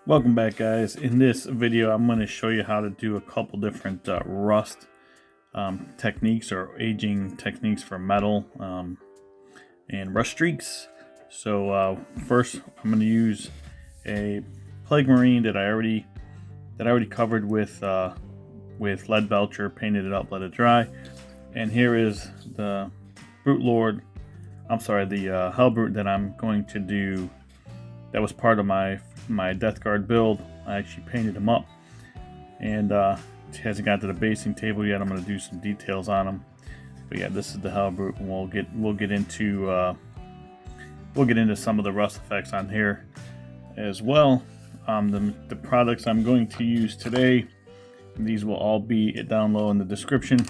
Welcome back, guys. In this video I'm going to show you how to do a couple different rust techniques or aging techniques for metal and rust streaks. So first I'm going to use a Plague Marine that I already covered with lead belcher, painted it up, let it dry. And here is the the Helbrute that I'm going to do. That was part of my Death Guard build. I actually painted them up, and it hasn't got to the basing table yet. I'm going to do some details on them. But yeah, this is the Helbrute, and we'll get into some of the rust effects on here as well. The products I'm going to use today, these will all be down low in the description.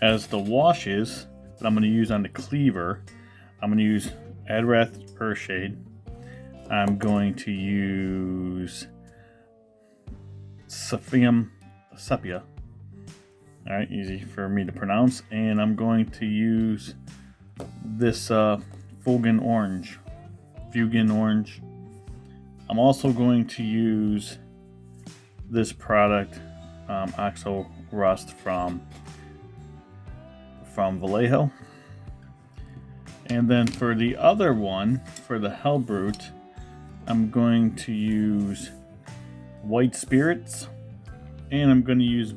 As the washes that I'm going to use on the Cleaver, I'm going to use Adrath Earthshade. I'm going to use Sepia. Alright, easy for me to pronounce. And I'm going to use this Fugen Orange. I'm also going to use this product, Oxo Rust from Vallejo. And then for the other one, for the Helbrute, I'm going to use White Spirits, and I'm going to use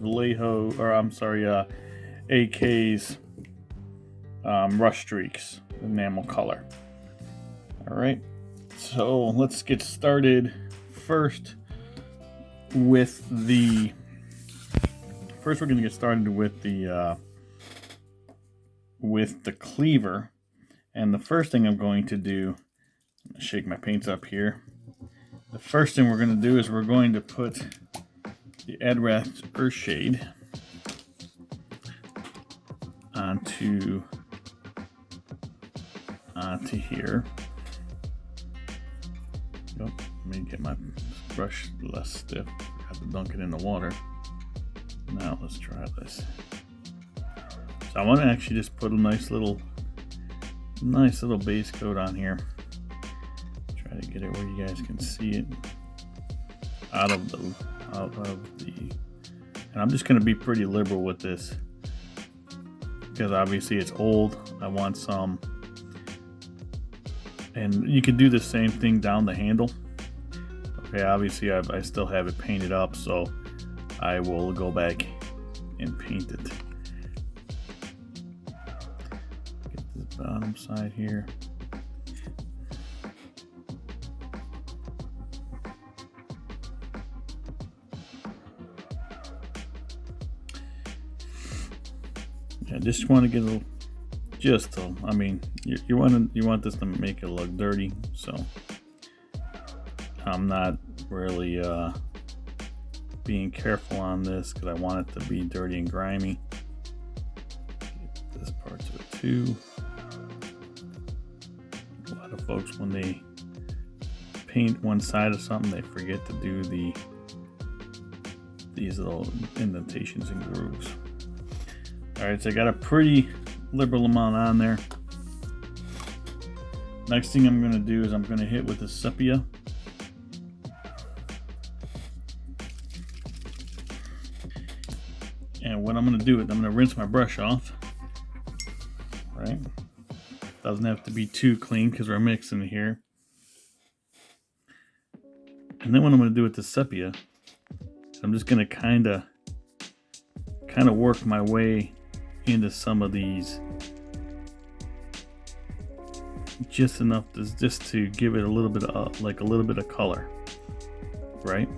AK's Rust Streaks, enamel color. Alright, so let's get started. First, we're going to get started with the Cleaver. And the first thing I'm going to do, I'm going to shake my paints up here. The first thing we're going to do is we're going to put the Adrath Earthshade onto here. Let me get my brush less stiff. I have to dunk it in the water. Now let's try this. So I want to actually just put a nice little base coat on here. Try to get it where you guys can see it out of the and I'm just going to be pretty liberal with this because obviously it's old. I want some, and you can do the same thing down the handle. Okay, obviously I still have it painted up, so I will go back and paint it. Bottom side here. I just want to get a little, I mean, you want this to make it look dirty, so I'm not really being careful on this because I want it to be dirty and grimy. Get this part to it too. A lot of folks, when they paint one side of something, they forget to do these little indentations and grooves. Alright, so I got a pretty liberal amount on there. Next thing I'm going to do is I'm going to hit with the Sepia. And what I'm going to do is I'm going to rinse my brush off. Right? Doesn't have to be too clean because we're mixing here. And then what I'm going to do with the Sepia, I'm just going to kind of work my way into some of these, just enough to give it a little bit of color, right?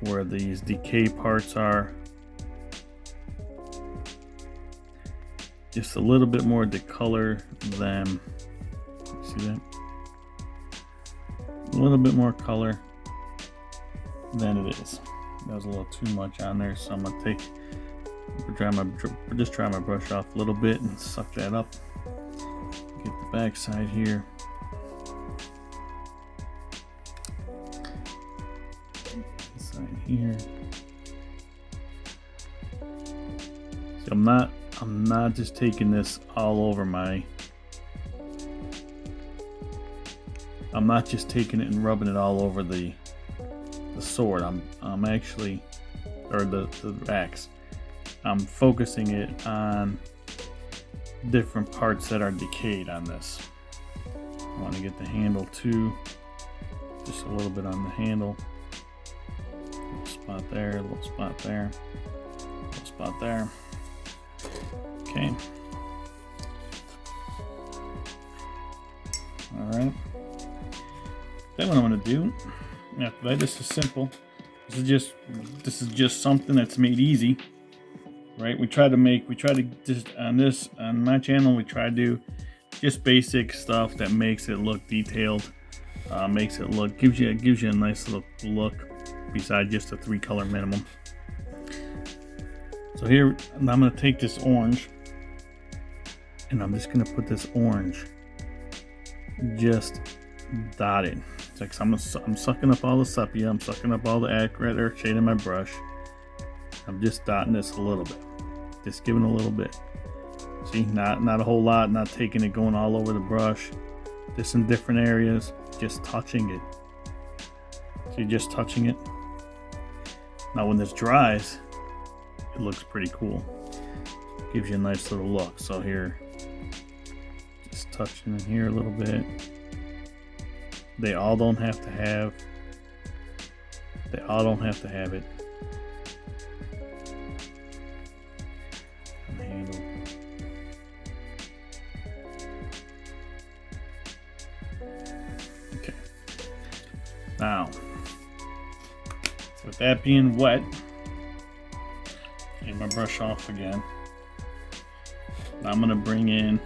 Where these decay parts are, just a little bit more decolor than, see that? A little bit more color than it is. That was a little too much on there, so I'm gonna just dry my brush off a little bit and suck that up. Get the back side here. This side here. So I'm not just taking this all over my I'm not just taking it and rubbing it all over the sword. I'm actually, or the axe. I'm focusing it on different parts that are decayed on this. I want to get the handle too, just a little bit on the handle. A little spot there, a little spot there, a little spot there. Okay. Alright. Then what I'm going to do after that, this is simple. This is just something that's made easy. Right? We try to just on my channel, we try to do just basic stuff that makes it look detailed, gives you a nice little look besides just a 3-color minimum. So here, I'm going to take this orange and I'm just going to put this orange just dotted. It's like I'm sucking up all the sepia, I'm sucking up all the accurate shade in my brush. I'm just dotting this a little bit, just giving a little bit. See, not a whole lot, not taking it going all over the brush, just in different areas, just touching it. See, just touching it. Now when this dries, it looks pretty cool. Gives you a nice little look. So here, just touching in here a little bit. They all don't have to have it. On the handle. Okay. Now, with that being wet, take my brush off again. Now I'm gonna bring in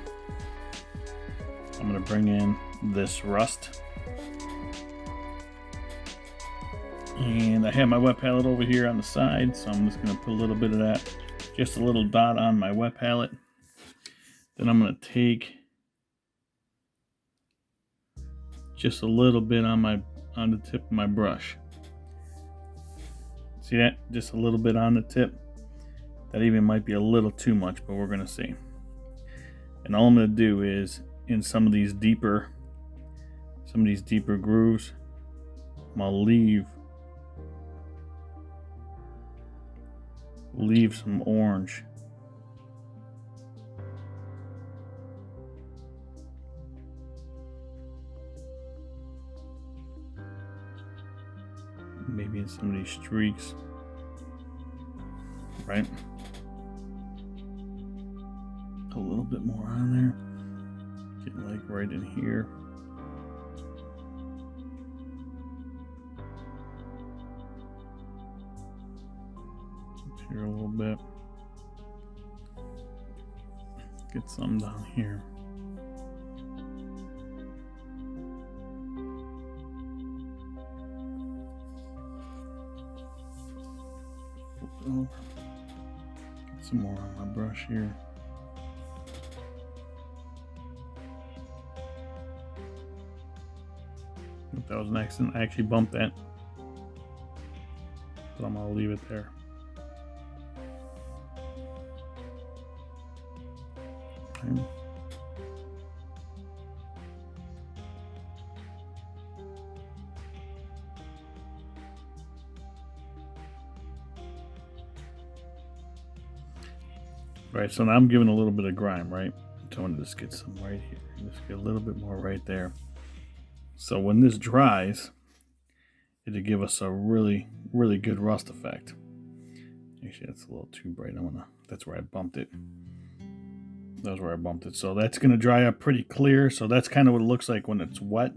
this rust. And I have my wet palette over here on the side, so I'm just going to put a little bit of that, just a little dot on my wet palette. Then I'm going to take just a little bit on the tip of my brush. See that? Just a little bit on the tip. That even might be a little too much, but we're going to see. And all I'm going to do is in some of these deeper grooves, I'm going to leave some orange. Maybe in some of these streaks, right? A little bit more on there. Get like right in here. Here a little bit. Get some down here. Flip it over. Get some more on my brush here. If that was an accident, I actually bumped that. But I'm gonna leave it there. Okay. Right, so now I'm giving a little bit of grime, right? So I'm gonna just get some right here. Just get a little bit more right there. So when this dries, it'll give us a really, really good rust effect. Actually, that's a little too bright. That's where I bumped it. That's where I bumped it. So that's gonna dry up pretty clear. So that's kind of what it looks like when it's wet.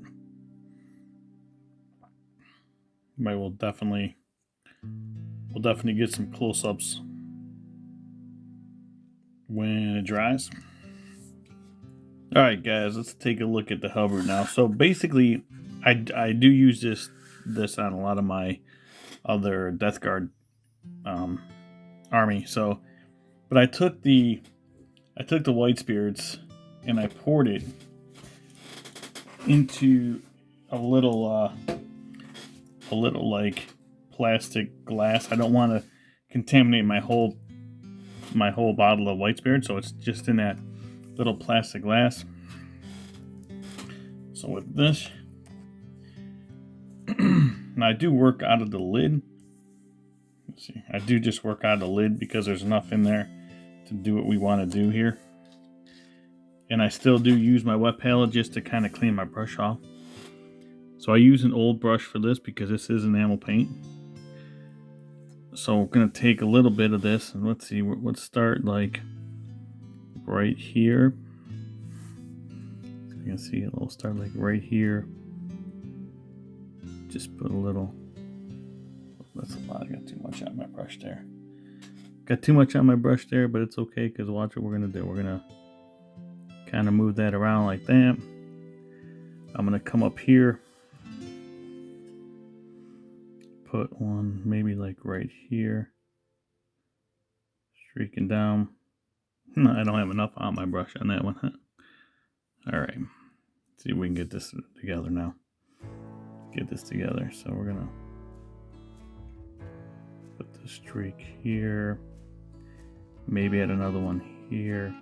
But we'll definitely get some close-ups when it dries. All right, guys, let's take a look at the Helbrute now. So basically, I do use this on a lot of my other Death Guard army. So, but I took the white spirits and I poured it into a little like plastic glass. I don't want to contaminate my whole bottle of white spirit, so it's just in that little plastic glass. So with this, Now I do work out of the lid. Let's see, I do just work out of the lid because there's enough in there to do what we want to do here. And I still do use my wet palette just to kind of clean my brush off. So I use an old brush for this because this is enamel paint. So we're going to take a little bit of this and let's see, let's start like right here. So you can see it'll start like right here. Just put a little, that's a lot, I got too much on my brush there. Got too much on my brush there, but it's okay because watch what we're going to do. We're going to kind of move that around like that. I'm going to come up here. Put one maybe like right here. Streaking down. No, I don't have enough on my brush on that one. Alright. See if we can get this together now. Get this together. So we're going to put the streak here. Maybe add another one here.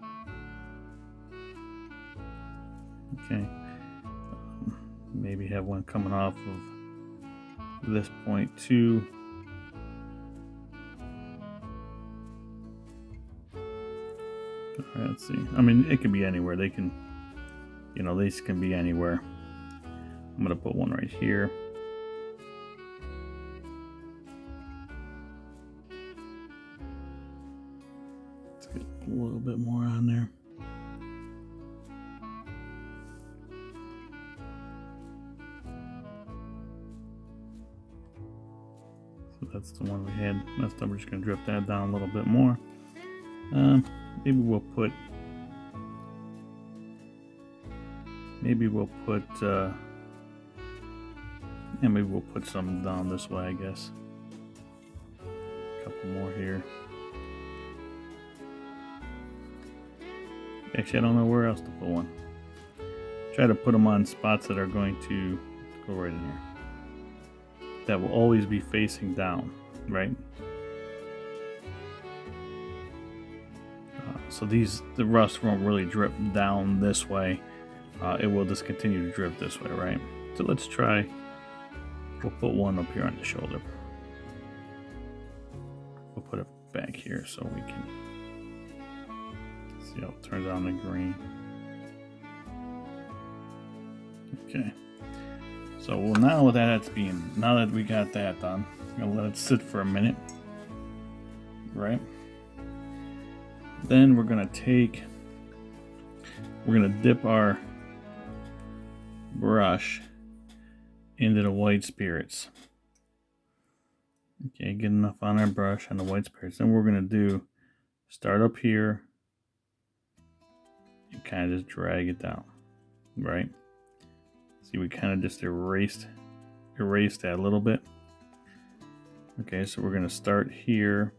Okay. Maybe have one coming off of this point too. Alright, let's see. I mean, it can be anywhere. They can, you know, these can be anywhere. I'm going to put one right here. Let's get a little bit more on there. So that's the one we had. Next time we're just going to drip that down a little bit more. Maybe we'll put yeah, maybe we'll put some down this way, I guess. A couple more here. Actually, I don't know where else to put one. Try to put them on spots that are going to go right in here. That will always be facing down, right? So the rust won't really drip down this way. It will just continue to drip this way, right? So let's try. We'll put one up here on the shoulder. We'll put it back here so we can see how it turns on the green. Okay. So well, now that we got that done, I'm gonna let it sit for a minute, right? Then we're gonna dip our brush into the white spirits. Okay, get enough on our brush on the white spirits. Then we're gonna start up here and kind of just drag it down, right? See, we kind of just erased that a little bit. Okay, so we're gonna start here.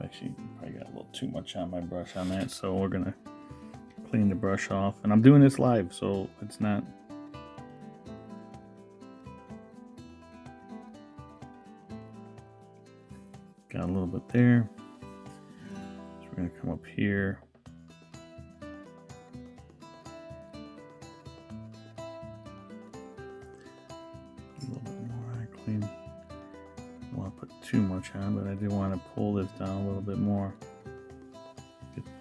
Actually, I got a little too much on my brush on that, so we're gonna clean the brush off. And I'm doing this live, so it's not. Got a little bit there. So we're gonna come up here. A little bit more. I clean. I don't want to put too much on, but I do want to pull this down a little bit more.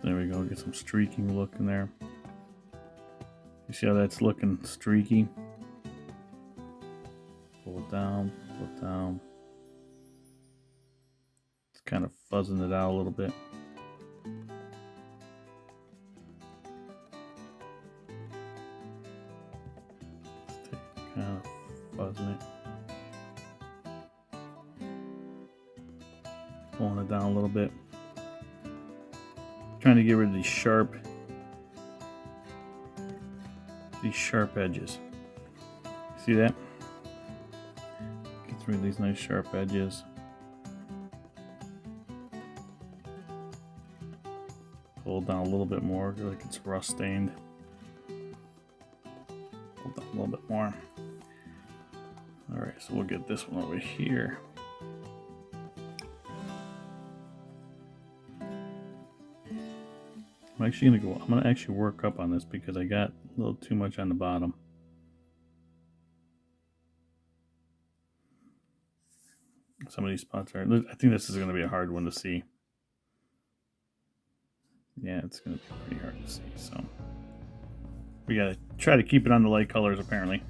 There we go. Get some streaking look in there. You see how that's looking streaky? Pull it down. Pull it down. Kind of fuzzing it out a little bit. Kind of fuzzing it. Pulling it down a little bit. Trying to get rid of these sharp edges. See that? Get rid of these nice sharp edges. Pull down a little bit more, like it's rust stained. Pull down a little bit more. Alright, so we'll get this one over here. I'm gonna actually work up on this because I got a little too much on the bottom. Some of these spots are, I think this is going to be a hard one to see. Yeah, it's going to be pretty hard to see. So we got to try to keep it on the light colors apparently.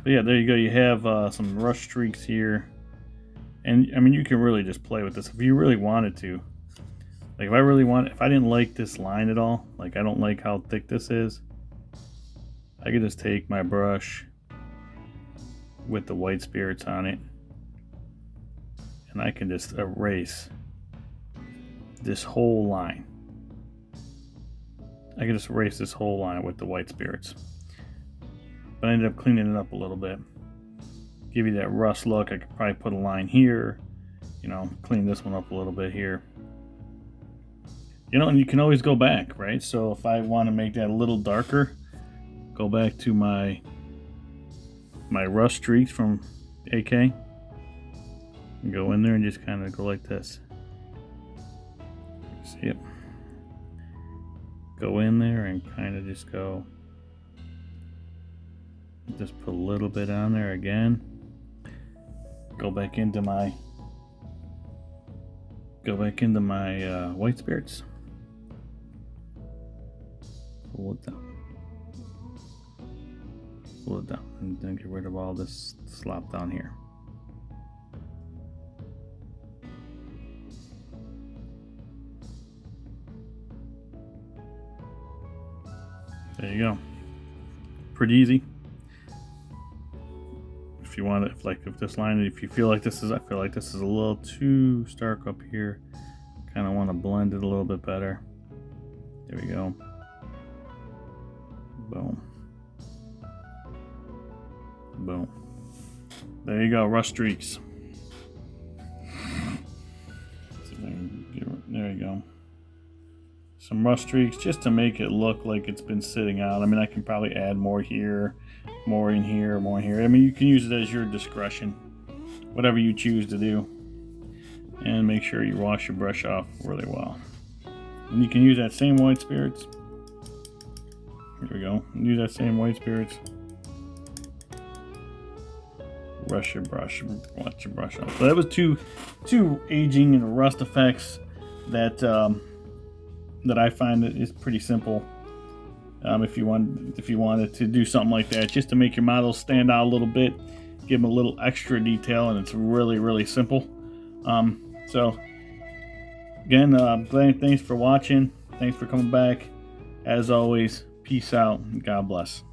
But yeah, there you go. You have some rust streaks here. And I mean, you can really just play with this if you really wanted to. Like if I didn't like this line at all, like I don't like how thick this is, I could just take my brush with the white spirits on it and I can just erase this whole line. I can just erase this whole line with the white spirits. But I ended up cleaning it up a little bit. Give you that rust look. I could probably put a line here, you know, clean this one up a little bit here. You know, and you can always go back, right? So if I want to make that a little darker, go back to my rust streaks from AK and go in there and just kind of go like this. See it? Go in there and kind of just go, just put a little bit on there again. Go back into my white spirits. Pull it down. Pull it down and then get rid of all this slop down here. There you go. Pretty easy. If you want it, if this line, if you feel like this is, I feel like this is a little too stark up here. Kind of want to blend it a little bit better. There we go. Boom. Boom. There you go, rust streaks. There you go. Some rust streaks just to make it look like it's been sitting out. I mean, I can probably add more here, more in here, more in here. I mean, you can use it as your discretion, whatever you choose to do. And make sure you wash your brush off really well. And you can use that same white spirits. Here we go. Use that same white spirits. Wash your brush off. So that was two aging and rust effects that that I find that is pretty simple. If you wanted to do something like that, just to make your models stand out a little bit, give them a little extra detail, and it's really simple. So again, Glenn, thanks for watching. Thanks for coming back. As always, peace out and God bless.